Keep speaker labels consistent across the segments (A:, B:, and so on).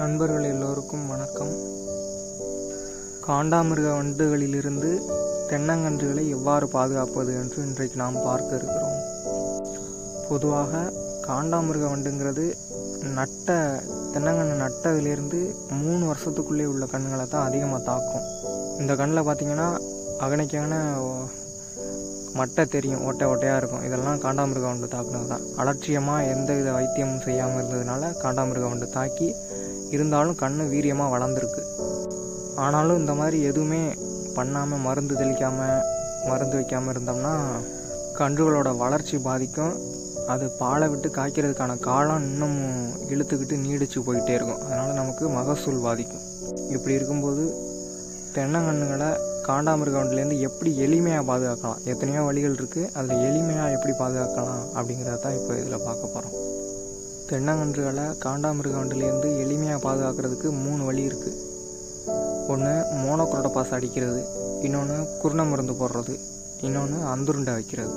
A: நண்பர்கள் எல்லோருக்கும் வணக்கம். காண்டாமிருக வண்டுகளிலிருந்து தென்னங்கன்றுகளை எவ்வாறு பாதுகாப்பது என்று இன்றைக்கு நாம் பார்க்க இருக்கிறோம். பொதுவாக காண்டாமிருக வண்டுங்கிறது தென்னங்கன்று நட்டதிலிருந்து 3 வருஷத்துக்குள்ளே உள்ள கன்றுகளை தான் அதிகமாக தாக்கும். இந்த கண்ணில் பார்த்திங்கன்னா அகனைக்கான மட்டை தெரியும், ஓட்டையாக இருக்கும். இதெல்லாம் காண்டாமிருக வண்டு தாக்குனது தான். அலட்சியமாக எந்தவித வைத்தியமும் செய்யாமல் இருந்ததுனால காண்டாமிருக வண்டு தாக்கி இருந்தாலும் கண் வீரியமாக வளர்ந்துருக்கு. ஆனாலும் இந்த மாதிரி எதுவுமே பண்ணாமல் மருந்து தெளிக்காமல் மருந்து வைக்காமல் இருந்தோம்னா கன்றுகளோட வளர்ச்சி பாதிக்கும். அது பாலை விட்டு காய்க்கிறதுக்கான காலம் இன்னும் இழுத்துக்கிட்டு நீடிச்சு போயிட்டே இருக்கும். அதனால் நமக்கு மகசூல் பாதிக்கும். இப்படி இருக்கும்போது தென்னங்கன்றுகளை காண்டாமிருக வண்டுலேருந்து எப்படி எளிமையாக பாதுகாக்கலாம், எத்தனையோ வழிகள் இருக்குது. அதில் எளிமையாக எப்படி பாதுகாக்கலாம் அப்படிங்கிறத தான் இப்போ இதில் பார்க்க போகிறோம். தென்னங்கன்றுகளை காண்டாமிருக வண்டுலேருந்து எளிமையாக பாதுகாக்கிறதுக்கு 3 வழி இருக்குது. ஒன்று மோனோக்ரோட்டோபாஸ் அடிக்கிறது, இன்னொன்று குருணை மருந்து போடுறது, இன்னொன்று அந்துருண்டை வைக்கிறது.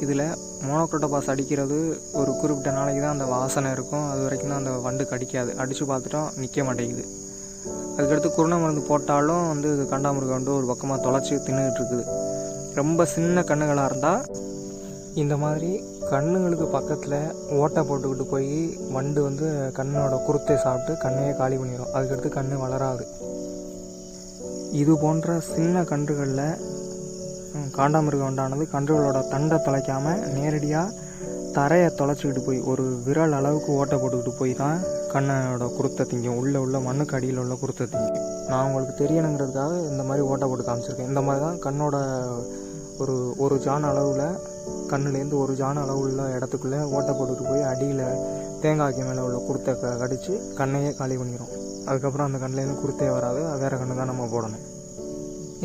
A: இதில் மோனோக்ரோட்டோபாஸ் அடிக்கிறது ஒரு குறிப்பிட்ட நாளைக்கு தான் அந்த வாசனை இருக்கும். அது வரைக்கும் தான் அந்த வண்டு கடிக்காது. அடித்து பார்த்துட்டோம் நிற்க மாட்டேங்குது. அதுக்கடுத்து குருணை மருந்து போட்டாலும் காண்டாமிருக வண்டு ஒரு பக்கமாக தொலைச்சி தின்னுக்கிட்டு இருக்குது. ரொம்ப சின்ன கண்ணுகளாக இருந்தால் இந்த மாதிரி கண்ணுங்களுக்கு பக்கத்தில் ஓட்டை போட்டுக்கிட்டு போய் வண்டு கண்ணோட குருத்தை சாப்பிட்டு கண்ணையே காலி பண்ணிடும். அதுக்கடுத்து கண் வளராது. இது போன்ற சின்ன கன்றுகளில் காண்டாமிருக வண்டானது கன்றுகளோட தண்டை தொலைக்காமல் நேரடியாக தரையை தொலைச்சிக்கிட்டு போய் ஒரு விரல் அளவுக்கு ஓட்டை போட்டுக்கிட்டு போய் தான் கண்ணோட குருத்தை திங்கும். உள்ள மண்ணுக்கு அடியில் உள்ள குருத்தை திங்கும். நான் உங்களுக்கு தெரியணுங்கிறதுக்காக இந்த மாதிரி ஓட்டை போட்டு காமிச்சிருக்கேன். இந்த மாதிரி தான் கண்ணோட ஒரு ஜான் அளவில் கண்ணுலேருந்து ஒரு ஜான் அளவு உள்ள இடத்துக்குள்ளே ஓட்டை போட்டுட்டு போய் அடியில் தேங்காய்க்கு மேலே உள்ள குருத்தை கடித்து கண்ணையே காலி பண்ணிடும். அதுக்கப்புறம் அந்த கண்ணிலேருந்து குருத்தையே வராது. வேறு கண்ணு தான் நம்ம போடணும்.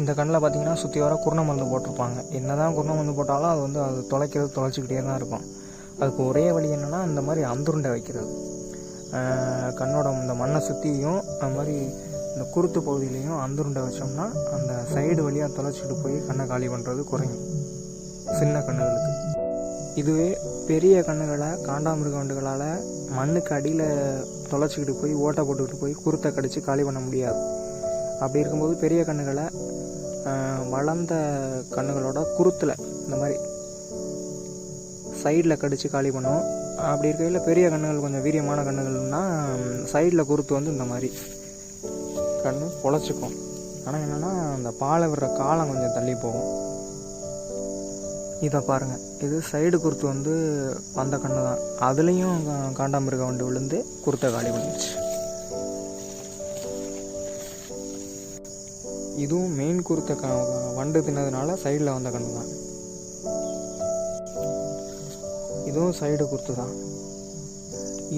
A: இந்த கண்ணில் பார்த்திங்கன்னா சுற்றி வர குருணை மருந்து போட்டிருப்பாங்க. என்ன தான் குருணை மருந்து போட்டாலும் அது தொலைச்சிக்கிட்டே தான் இருக்கும். அதுக்கு ஒரே வழி என்னென்னா இந்த மாதிரி அந்துருண்டை வைக்கிறது. கண்ணோட இந்த மண்ணை சுற்றியும் அந்த மாதிரி இந்த குருத்து பகுதியிலையும் அந்துருண்டை வச்சோம்னா அந்த சைடு வழியாக தொலைச்சிட்டு போய் கண்ணை காலி பண்ணுறது குறையும் சின்ன கண்ணுகளுக்கு. இதுவே பெரிய கண்ணுகளை காண்டாமிருக வண்டுகளால் மண்ணுக்கு அடியில் தொலைச்சிக்கிட்டு போய் ஓட்டை போட்டுக்கிட்டு போய் குருத்தை கடித்து காலி பண்ண முடியாது. அப்படி இருக்கும்போது பெரிய கண்ணுகளை வளர்ந்த கண்ணுகளோட குருத்தில் இந்த மாதிரி சைடில் கடித்து காலி பண்ணும். அப்படி இருக்கையில் பெரிய கண்ணுகள் கொஞ்சம் வீரியமான கண்ணுகள்னால் சைடில் குருத்து இந்த மாதிரி கண் பொழைச்சிக்கும். ஆனால் என்னென்னா அந்த பாலை விடுற காலம் கொஞ்சம் தள்ளி போகும். இதை பாருங்கள், இது சைடு குருத்து வந்த கண்ணு தான். அதுலேயும் காண்டாமிருக வண்டு விழுந்து குருத்தை காலி பண்ணிடுச்சு. இதுவும் மெயின் குருத்தை வண்டு தின்னதுனால சைடில் வந்த கண்ணு தான். இதுவும் சைடு குருத்து தான்.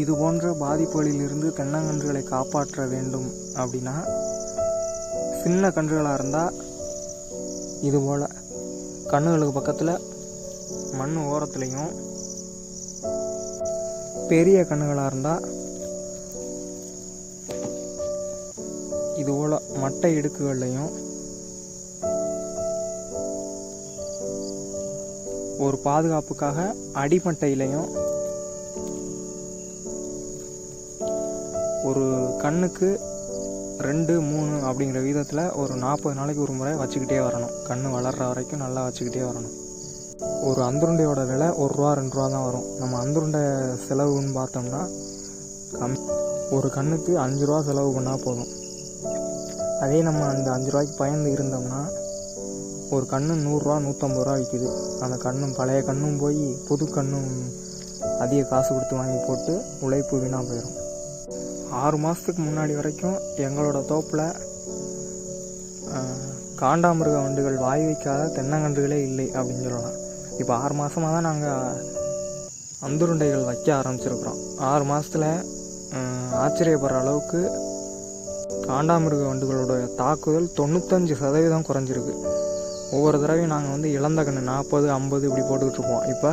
A: இது போன்ற பாதிப்புகளிலிருந்து தென்னங்கன்றுகளை காப்பாற்ற வேண்டும் அப்படின்னா சின்ன கன்றுகளாக இருந்தால் இதுபோல் கண்ணுகளுக்கு பக்கத்தில் மண் ஓரத்துலேயும், பெரிய கண்ணுகளாக இருந்தால் இதுபோல் மட்டை இடுக்குகள்லையும் ஒரு பாதுகாப்புக்காக அடிமட்டையிலையும் ஒரு கண்ணுக்கு 2-3 அப்படிங்கிற வீதத்தில் ஒரு 40 நாளைக்கு ஒரு முறை வச்சுக்கிட்டே வரணும். கண் வளர்கிற வரைக்கும் நல்லா வச்சுக்கிட்டே வரணும். ஒரு அந்துருண்டையோட விலை ₹1-2 தான் வரும். நம்ம அந்துருண்டை செலவுன்னு பார்த்தோம்னா ஒரு கண்ணுக்கு ₹5 செலவு பண்ணால் போதும். அதே நம்ம அந்த ₹5 பயந்து இருந்தோம்னா ஒரு கண்ணு ₹100-150 விற்கிது. அந்த கண்ணும் பழைய கண்ணும் போய் புது கண்ணும் அதிக காசு கொடுத்து வாங்கி போட்டு உழைப்பு வீணாக போயிடும். 6 மாதத்துக்கு முன்னாடி வரைக்கும் எங்களோட தோப்பில் காண்டாமிருக வண்டுகள் வாய் வைக்காத தென்னங்கன்றுகளே இல்லை அப்படின்னு சொல்லலாம். இப்போ 6 மாதமாக தான் நாங்கள் அந்துருண்டைகள் வைக்க ஆரம்பிச்சிருக்கிறோம். 6 மாதத்தில் ஆச்சரியப்படுற அளவுக்கு காண்டாமிருக வண்டுகளோட தாக்குதல் 95% குறைஞ்சிருக்கு. ஒவ்வொரு தடவையும் நாங்கள் இழந்த கன்று 40-50 இப்படி போட்டுக்கிட்டு இருப்போம். இப்போ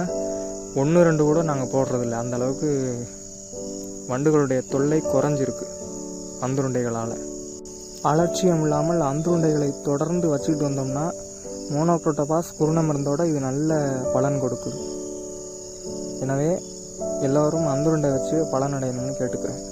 A: 1-2 கூட நாங்கள் போடுறதில்ல. அந்தளவுக்கு வண்டுகளுடைய தொல்லை குறைஞ்சிருக்கு அந்துருண்டைகளால். அலட்சியம் இல்லாமல் அந்துருண்டைகளை தொடர்ந்து வச்சுக்கிட்டு வந்தோம்னா மோனோக்ரோட்டோபாஸ் குருணை மருந்தோடு இது நல்ல பலன் கொடுக்குது. எனவே எல்லோரும் அந்துருண்டை வச்சு பலனடையணும்னு கேட்டுக்கிறேன்.